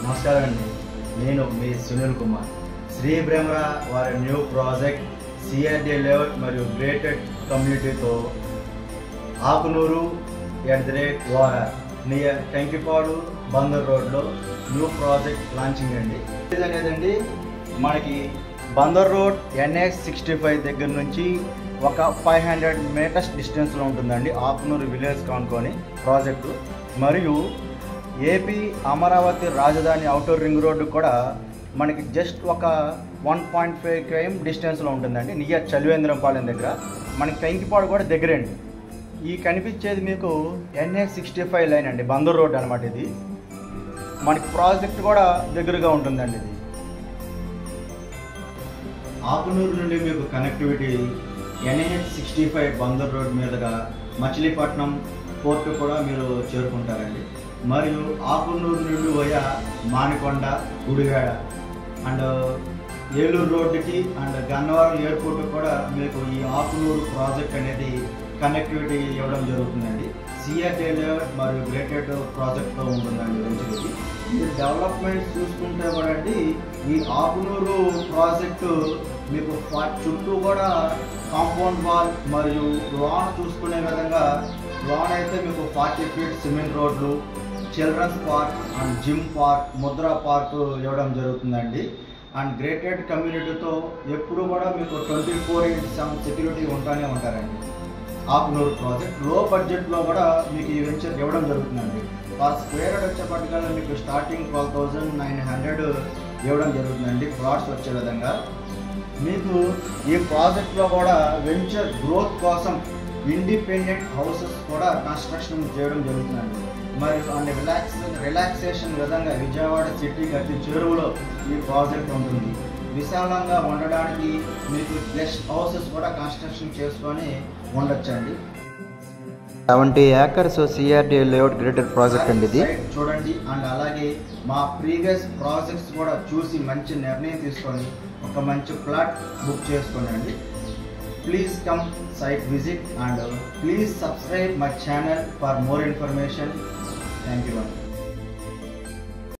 నమస్కారం అండి. నేను మీ సునీల్ కుమార్. శ్రీ బ్రహ్మరా వారి న్యూ ప్రాజెక్ట్ సిఆర్డి లేఅవుట్ మరియు గ్రేటెడ్ కమ్యూనిటీతో ఆకునూరు @ నియర్ టెంకిపాడు బందర్ రోడ్లో న్యూ ప్రాజెక్ట్ లాంచింగ్ అండి. ఇదనేదండి మనకి బందర్ రోడ్ NH65 దగ్గర నుంచి ఒక 500 మీటర్స్ డిస్టెన్స్లో ఉంటుందండి ఆకునూరు విలేజ్ కానుకొని ప్రాజెక్టు. మరియు ఏపీ అమరావతి రాజధాని ఔటర్ రింగ్ రోడ్డు కూడా మనకి జస్ట్ ఒక 1.5 km డిస్టెన్స్లో ఉంటుందండి నియర్ చలివేంద్రంపాలెం దగ్గర. మనకి టెంకిపాడు కూడా దగ్గరండి. ఈ కనిపించేది మీకు NH65 లైన్ అండి, బందర్ రోడ్ అనమాట. ఇది మనకి ప్రాజెక్ట్ కూడా దగ్గరగా ఉంటుందండి. ఇది ఆకునూరు నుండి మీకు కనెక్టివిటీ NH65 బందర్ రోడ్ మీదుగా మచిలీపట్నం పోర్టు కూడా మీరు చేరుకుంటారండి. మరియు ఆకునూరు నుండి వయా మానికొండ, గుడివాడ అండ్ ఏలూరు రోడ్డుకి అండ్ గన్నవరం ఎయిర్పోర్ట్ కూడా మీకు ఈ ఆకునూరు ప్రాజెక్ట్ అనేది కనెక్టివిటీ ఇవ్వడం జరుగుతుందండి. సిఆర్డి లేఅవుట్ మరియు గ్రేటెడ్ ప్రాజెక్ట్తో ఉంటుందండి. రోజుకి మీరు డెవలప్మెంట్ చూసుకుంటే కూడా అండి ఈ ఆకునూరు ప్రాజెక్టు మీకు చుట్టూ కూడా కాంపౌండ్ వాల్ మరియు లాన్ చూసుకునే విధంగా లాన్ అయితే మీకు 40 feet సిమెంట్ రోడ్లు, children's park and gym park, Mudra park ఇవ్వడం జరుగుతుందండి. అండ్ గ్రేటెడ్ కమ్యూనిటీతో ఎప్పుడు కూడా మీకు 24/7 సెక్యూరిటీ ఉంటూనే ఉంటారండి. ఆకునూరు ప్రాజెక్ట్ లో బడ్జెట్లో కూడా మీకు ఈ వెంచర్ ఇవ్వడం జరుగుతుందండి. పర్ స్క్వేర్ యార్డ్ వచ్చేపటికల్లా మీకు స్టార్టింగ్ 12,900 ఇవ్వడం జరుగుతుందండి ప్లాట్స్ వచ్చే విధంగా. మీకు ఈ ప్రాజెక్ట్లో కూడా వెంచర్ గ్రోత్ కోసం ఇండిపెండెంట్ హౌసెస్ కూడా కన్స్ట్రక్షన్ చేయడం జరుగుతుందండి. మరియు అండ్ రిలాక్సేషన్ విధంగా విజయవాడ సిటీకి అతి చేరువలో ఈ ప్రాజెక్ట్ ఉంటుంది. విశాలంగా ఉండడానికి మీకు గెస్ట్ హౌసెస్ కూడా కన్స్ట్రక్షన్ చేసుకొని ఉండొచ్చండి. 70 acres CRD layout grated project అండి ఇది. చూడండి అండ్ అలాగే మా ప్రీవియస్ ప్రాజెక్ట్స్ కూడా చూసి మంచి నిర్ణయం తీసుకొని ఒక మంచి ప్లాట్ బుక్ చేసుకోండి. Please come site visit and please subscribe my channel for more information. Thank you.